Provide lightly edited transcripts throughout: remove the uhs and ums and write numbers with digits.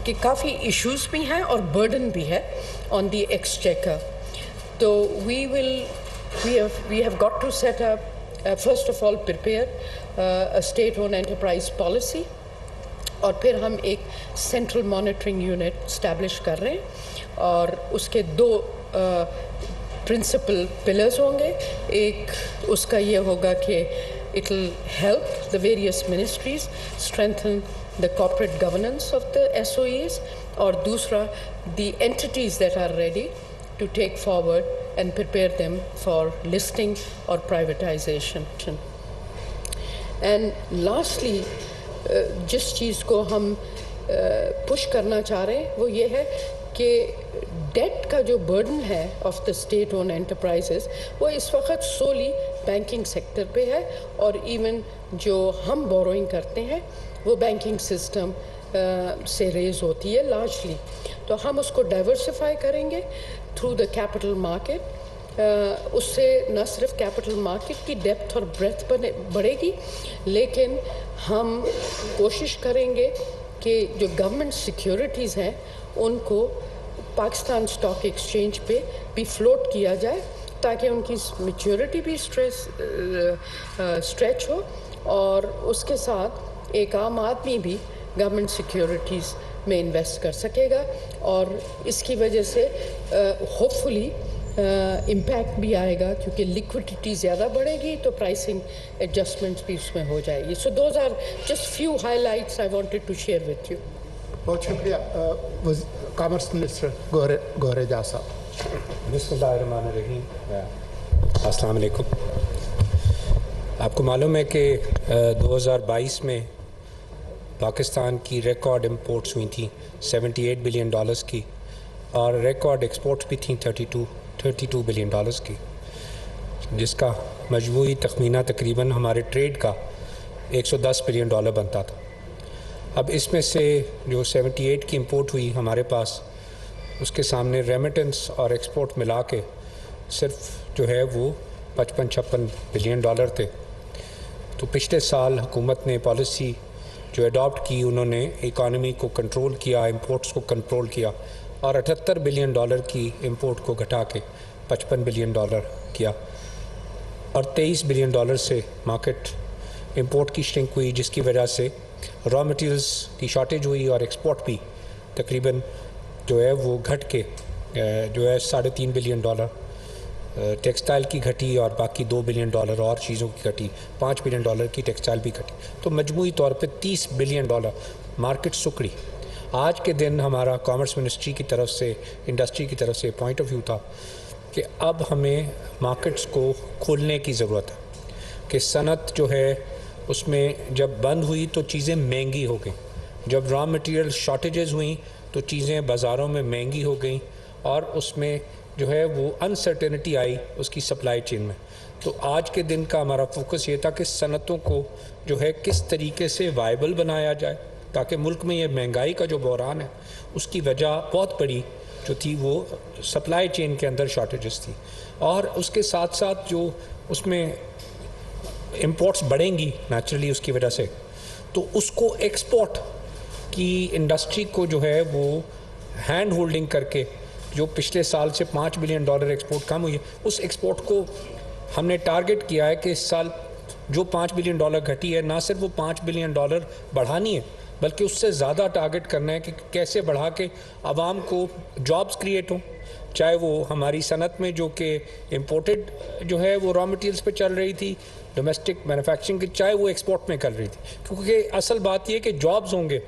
कि काफ़ी इश्यूज भी हैं और बर्डन भी है ऑन द एक्सचेकर। तो we have got to set up, first of all prepare a state owned enterprise policy, और फिर हम एक सेंट्रल मॉनिटरिंग यूनिट स्टैब्लिश कर रहे हैं और उसके दो प्रिंसिपल पिलर्स होंगे। एक उसका ये होगा कि it will help the various ministries strengthen the corporate governance of the SOEs, और दूसरा the entities that are ready to take forward and prepare them for listing or privatization. And lastly, जिस चीज़ को हम पुश करना चाह रहे हैं वो ये है कि डेट का जो बर्डन है of the state own enterprises वो इस वक्त सोली बैंकिंग सेक्टर पे है, और इवन जो हम बोरोइंग करते हैं वो बैंकिंग सिस्टम से रेज होती है लार्जली। तो हम उसको डाइवर्सिफाई करेंगे थ्रू द कैपिटल मार्केट। उससे न सिर्फ कैपिटल मार्केट की डेप्थ और ब्रेथ बढ़ेगी, लेकिन हम कोशिश करेंगे कि जो गवर्नमेंट सिक्योरिटीज़ हैं उनको पाकिस्तान स्टॉक एक्सचेंज पे भी फ्लोट किया जाए, ताकि उनकी मैच्योरिटी भी स्ट्रेच हो, और उसके साथ एक आम आदमी भी गवर्नमेंट सिक्योरिटीज़ में इन्वेस्ट कर सकेगा, और इसकी वजह से होपफुली इम्पैक्ट भी आएगा, क्योंकि लिक्विडिटी ज़्यादा बढ़ेगी तो प्राइसिंग एडजस्टमेंट्स भी उसमें हो जाएगी। So those are just few highlights I wanted to share with you. बहुत शुक्रिया कॉमर्स मिनिस्टर गौहर एजाज साहब। बिस्मिल्लाहिर्रहमानिर्रहीम। अस्सलाम वालेकुम। आपको मालूम है कि 2022 में पाकिस्तान की रिकॉर्ड इंपोर्ट्स हुई थी $78 बिलियन की, और रिकॉर्ड एक्सपोर्ट्स भी थी 32 बिलियन की, जिसका मजमूई तखमीना तकरीबन हमारे ट्रेड का $110 बिलियन बनता था। अब इसमें से जो 78 की इंपोर्ट हुई हमारे पास, उसके सामने रेमिटेंस और एक्सपोर्ट मिला के सिर्फ जो है वो 55-56 बिलियन थे। तो पिछले साल हुकूमत ने पॉलिसी जो अडॉप्ट की, उन्होंने इकॉनमी को कंट्रोल किया, इंपोर्ट्स को कंट्रोल किया, और $78 बिलियन की इंपोर्ट को घटा के $55 बिलियन किया, और $23 बिलियन से मार्केट इंपोर्ट की श्रिंक हुई, जिसकी वजह से रॉ मटेरियल्स की शॉर्टेज हुई, और एक्सपोर्ट भी तकरीबन जो है वो घट के जो है $3.5 बिलियन टेक्सटाइल की घटी, और बाकी $2 बिलियन और चीज़ों की घटी, $5 बिलियन की टेक्सटाइल भी घटी। तो मजमूई तौर पे $30 बिलियन मार्केट सुकड़ी। आज के दिन हमारा कॉमर्स मिनिस्ट्री की तरफ से, इंडस्ट्री की तरफ से पॉइंट ऑफ व्यू था कि अब हमें मार्केट्स को खोलने की ज़रूरत है, कि सनत जो है उसमें जब बंद हुई तो चीज़ें महंगी हो गई, जब रॉ मटेरियल शॉर्टेजेस हुई तो चीज़ें बाज़ारों में महंगी हो गई, और उसमें जो है वो अनसर्टेनिटी आई उसकी सप्लाई चेन में। तो आज के दिन का हमारा फोकस ये था कि सनतों को जो है किस तरीके से वायबल बनाया जाए, ताकि मुल्क में ये महंगाई का जो बहरान है उसकी वजह बहुत बड़ी जो थी वो सप्लाई चेन के अंदर शॉर्टेजेस थी, और उसके साथ साथ जो उसमें इंपोर्ट्स बढ़ेंगी नेचुरली उसकी वजह से, तो उसको एक्सपोर्ट की इंडस्ट्री को जो है वो हैंड होल्डिंग करके, जो पिछले साल से $5 बिलियन एक्सपोर्ट कम हुई है, उस एक्सपोर्ट को हमने टारगेट किया है कि इस साल जो $5 बिलियन घटी है, ना सिर्फ वो $5 बिलियन बढ़ानी है, बल्कि उससे ज़्यादा टारगेट करना है कि कैसे बढ़ा के आवाम को जॉब्स क्रिएट हों, चाहे वो हमारी सनत में जो कि इम्पोर्टेड जो है वो रॉ मटेरियल्स पे चल रही थी, डोमेस्टिक मैन्युफैक्चरिंग की, चाहे वो एक्सपोर्ट में कर रही थी। क्योंकि असल बात ये कि जॉब्स होंगे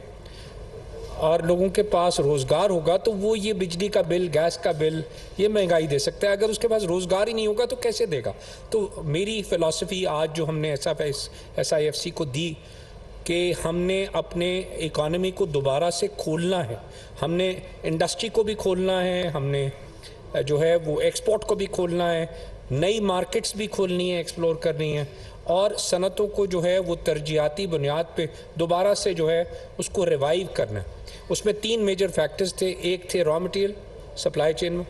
और लोगों के पास रोज़गार होगा तो वो ये बिजली का बिल, गैस का बिल, ये महंगाई दे सकता है। अगर उसके पास रोज़गार ही नहीं होगा तो कैसे देगा? तो मेरी फ़िलॉसफी आज जो हमने SIFC को दी कि हमने अपने इकॉनमी को दोबारा से खोलना है, हमने इंडस्ट्री को भी खोलना है, हमने जो है वो एक्सपोर्ट को भी खोलना है, नई मार्केट्स भी खोलनी है, एक्सप्लोर करनी है, और सनतों को जो है वो तरजीहाती बुनियाद पे दोबारा से जो है उसको रिवाइव करना है। उसमें 3 मेजर फैक्टर्स थे। एक थे रॉ मटेरियल सप्लाई चेन में,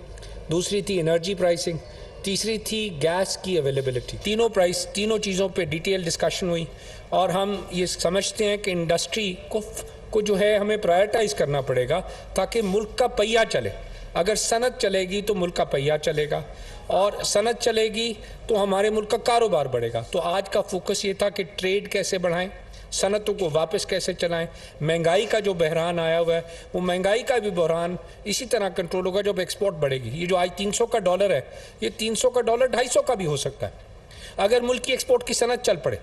दूसरी थी एनर्जी प्राइसिंग, तीसरी थी गैस की अवेलेबिलिटी। तीनों चीज़ों पे डिटेल डिस्कशन हुई, और हम ये समझते हैं कि इंडस्ट्री को को जो है हमें प्रायोरिटाइज करना पड़ेगा ताकि मुल्क का पहिया चले। अगर सनत चलेगी तो मुल्क का पहिया चलेगा, और सनत चलेगी तो हमारे मुल्क का कारोबार बढ़ेगा। तो आज का फोकस ये था कि ट्रेड कैसे बढ़ाएं, सनतों को वापस कैसे चलाएं। महंगाई का जो बहरान आया हुआ है, वो महंगाई का भी बहरान इसी तरह कंट्रोल होगा जब एक्सपोर्ट बढ़ेगी। ये जो आज 300 का डॉलर है, ये 300 का डॉलर 250 का भी हो सकता है अगर मुल्क की एक्सपोर्ट की सनत चल पड़े,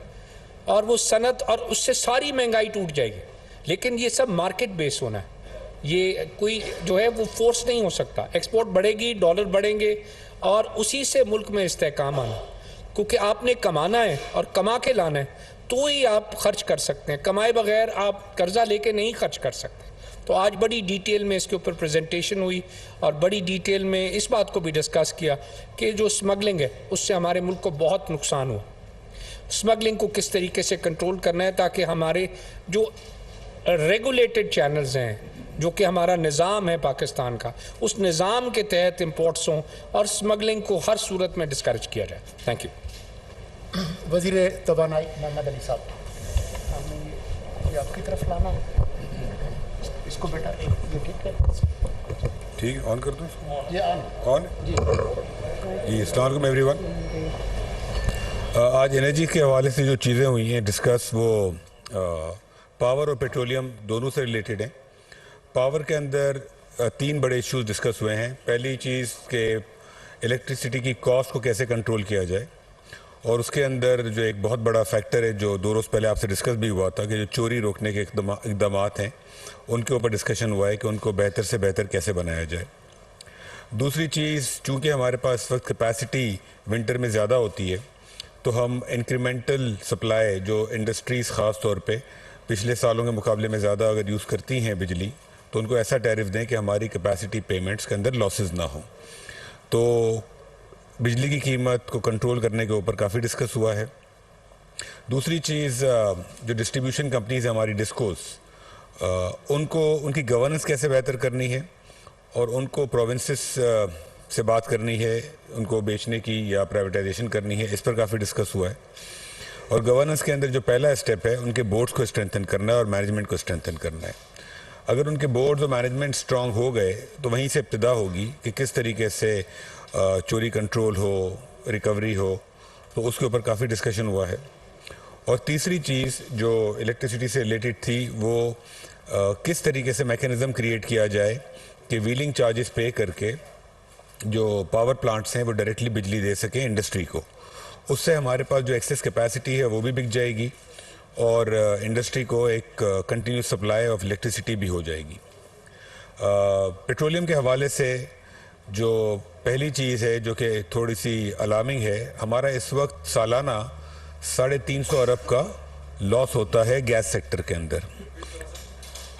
और वो सनत और उससे सारी महंगाई टूट जाएगी। लेकिन ये सब मार्केट बेस होना है, ये कोई जो है वो फोर्स नहीं हो सकता। एक्सपोर्ट बढ़ेगी, डॉलर बढ़ेंगे, और उसी से मुल्क में इस्तेहकाम आना, क्योंकि आपने कमाना है और कमा के लाना है तो ही आप खर्च कर सकते हैं। कमाए बगैर आप कर्जा लेके नहीं खर्च कर सकते। तो आज बड़ी डिटेल में इसके ऊपर प्रेजेंटेशन हुई और बड़ी डिटेल में इस बात को भी डिस्कस किया कि जो स्मगलिंग है उससे हमारे मुल्क को बहुत नुकसान हुआ। स्मगलिंग को किस तरीके से कंट्रोल करना है ताकि हमारे जो रेगुलेटेड चैनल्स हैं, जो कि हमारा निज़ाम है पाकिस्तान का, उस निज़ाम के तहत इम्पोर्ट्स हों और स्मगलिंग को हर सूरत में डिस्करेज किया जाए। Thank you. वज़ीर तवानाई मोहम्मद अली साहब, ये आपकी तरफ लाना है इसको बेटा, ये ठीक है? ठीक, ऑन कर दूँ? ये ऑन जी। अस्सलाम वालेकुम एवरीवन। आज एनर्जी के हवाले से जो चीज़ें हुई हैं डिस्कस, वो पावर और पेट्रोलियम दोनों से रिलेटेड हैं। पावर के अंदर 3 बड़े इश्यूज डिस्कस हुए हैं। पहली चीज़ कि इलेक्ट्रिसिटी की कॉस्ट को कैसे कंट्रोल किया जाए, और उसके अंदर जो एक बहुत बड़ा फैक्टर है जो 2 रोज़ पहले आपसे डिस्कस भी हुआ था कि जो चोरी रोकने के इक़दामात हैं उनके ऊपर डिस्कशन हुआ है कि उनको बेहतर से बेहतर कैसे बनाया जाए। दूसरी चीज़, चूँकि हमारे पास इस वक्त कैपेसिटी विंटर में ज़्यादा होती है, तो हम इंक्रीमेंटल सप्लाई जो इंडस्ट्रीज़ ख़ास तौर पे पिछले सालों के मुकाबले में ज़्यादा अगर यूज़ करती हैं बिजली, तो उनको ऐसा टैरिफ दें कि हमारी कैपेसिटी पेमेंट्स के अंदर लॉसेस ना हो। तो बिजली की कीमत को कंट्रोल करने के ऊपर काफ़ी डिस्कस हुआ है। दूसरी चीज़, जो डिस्ट्रीब्यूशन कंपनीज है हमारी डिस्कोस, उनको उनकी गवर्नेंस कैसे बेहतर करनी है और उनको प्रोविंसेस से बात करनी है, उनको बेचने की या प्राइवेटाइजेशन करनी है, इस पर काफ़ी डिस्कस हुआ है। और गवर्नेंस के अंदर जो पहला स्टेप है, उनके बोर्ड्स को स्ट्रेंथन करना है और मैनेजमेंट को स्ट्रेंथन करना है। अगर उनके बोर्ड्स और मैनेजमेंट स्ट्रांग हो गए तो वहीं से इब्तिदा होगी कि किस तरीके से चोरी कंट्रोल हो, रिकवरी हो, तो उसके ऊपर काफ़ी डिस्कशन हुआ है। और तीसरी चीज़ जो इलेक्ट्रिसिटी से रिलेटेड थी, वो किस तरीके से मैकेनिज़्म क्रिएट किया जाए कि व्हीलिंग चार्जेस पे करके जो पावर प्लांट्स हैं वो डायरेक्टली बिजली दे सकें इंडस्ट्री को। उससे हमारे पास जो एक्सेस कैपेसिटी है वो भी बिक जाएगी और इंडस्ट्री को एक कंटिन्यूस सप्लाई ऑफ इलेक्ट्रिसिटी भी हो जाएगी। पेट्रोलियम के हवाले से जो पहली चीज़ है जो कि थोड़ी सी अलार्मिंग है, हमारा इस वक्त सालाना 350 अरब का लॉस होता है गैस सेक्टर के अंदर।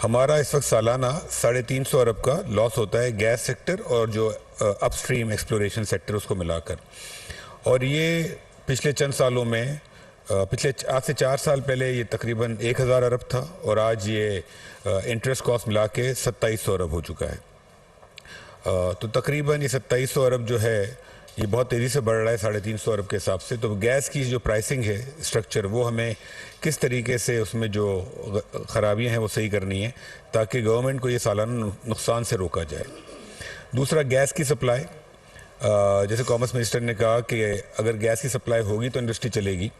हमारा इस वक्त सालाना 350 अरब का लॉस होता है गैस सेक्टर और जो अपस्ट्रीम एक्सप्लोरेशन सेक्टर उसको मिलाकर। और ये पिछले चंद सालों में, पिछले आज से 4 साल पहले ये तकरीबन 1000 अरब था और आज ये इंटरेस्ट कॉस्ट मिला के 2700 अरब हो चुका है। तो तकरीबन ये 2700 अरब जो है ये बहुत तेज़ी से बढ़ रहा है 350 अरब के हिसाब से। तो गैस की जो प्राइसिंग है स्ट्रक्चर, वो हमें किस तरीके से उसमें जो ख़राबियाँ हैं वो सही करनी है ताकि गवर्नमेंट को ये सालाना नुकसान से रोका जाए। दूसरा, गैस की सप्लाई, जैसे कॉमर्स मिनिस्टर ने कहा कि अगर गैस की सप्लाई होगी तो इंडस्ट्री चलेगी,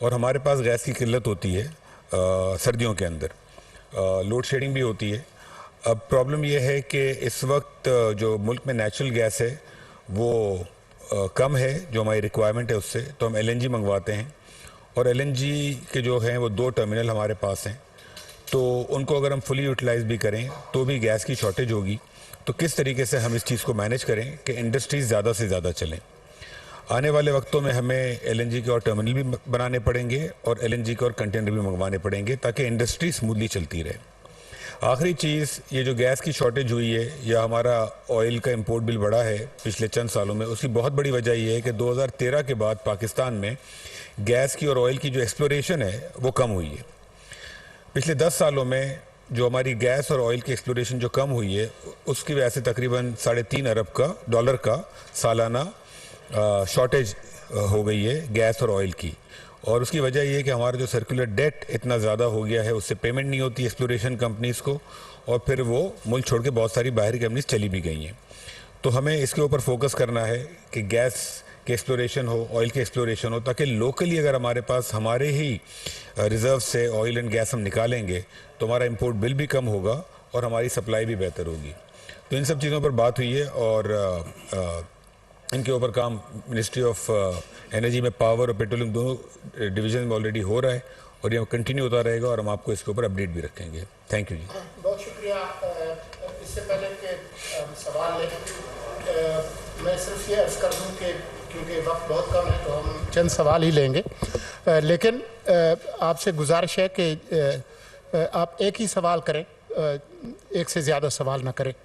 और हमारे पास गैस की किल्लत होती है सर्दियों के अंदर, लोड शेडिंग भी होती है। अब प्रॉब्लम यह है कि इस वक्त जो मुल्क में नेचुरल गैस है वो कम है जो हमारी रिक्वायरमेंट है उससे, तो हम LNG मंगवाते हैं और LNG के जो हैं वो 2 टर्मिनल हमारे पास हैं, तो उनको अगर हम फुली यूटिलाइज भी करें तो भी गैस की शॉर्टेज होगी। तो किस तरीके से हम इस चीज़ को मैनेज करें कि इंडस्ट्रीज़ ज़्यादा से ज़्यादा चलें। आने वाले वक्तों में हमें LNG के और टर्मिनल भी बनाने पड़ेंगे और LNG के और कंटेनर भी मंगवाने पड़ेंगे ताकि इंडस्ट्री स्मूथली चलती रहे। आखिरी चीज़, ये जो गैस की शॉर्टेज हुई है या हमारा ऑयल का इंपोर्ट बिल बढ़ा है पिछले चंद सालों में, उसकी बहुत बड़ी वजह यह है कि 2013 के बाद पाकिस्तान में गैस की और ऑयल की जो एक्सप्लोरेशन है वो कम हुई है। पिछले 10 सालों में जो हमारी गैस और ऑयल की एक्सप्लोरेशन जो कम हुई है उसकी वजह से तकरीबन $3.5 अरब डॉलर का सालाना शॉर्टेज हो गई है गैस और ऑयल की। और उसकी वजह ये है कि हमारा जो सर्कुलर डेट इतना ज़्यादा हो गया है, उससे पेमेंट नहीं होती एक्सप्लोरेशन कंपनीज़ को, और फिर वो मुल्क छोड़ के बहुत सारी बाहरी कंपनीज चली भी गई हैं। तो हमें इसके ऊपर फोकस करना है कि गैस के एक्सप्लोरेशन हो, ऑयल के एक्सप्लोरेशन हो, ताकि लोकली अगर हमारे पास हमारे ही रिजर्व से ऑयल एंड गैस हम निकालेंगे तो हमारा इंपोर्ट बिल भी कम होगा और हमारी सप्लाई भी बेहतर होगी। तो इन सब चीज़ों पर बात हुई है और इनके ऊपर काम मिनिस्ट्री ऑफ एनर्जी में पावर और पेट्रोलियम दोनों डिवीजन में ऑलरेडी हो रहा है और ये कंटिन्यू होता रहेगा और हम आपको इसके ऊपर अपडेट भी रखेंगे। थैंक यू जी। बहुत शुक्रिया। इससे पहले के सवाल लें, मैं सिर्फ ये अर्ज़ कर दूं कि क्योंकि वक्त बहुत कम है तो हम चंद सवाल ही लेंगे, लेकिन आपसे गुजारिश है कि आप एक ही सवाल करें, एक से ज़्यादा सवाल ना करें।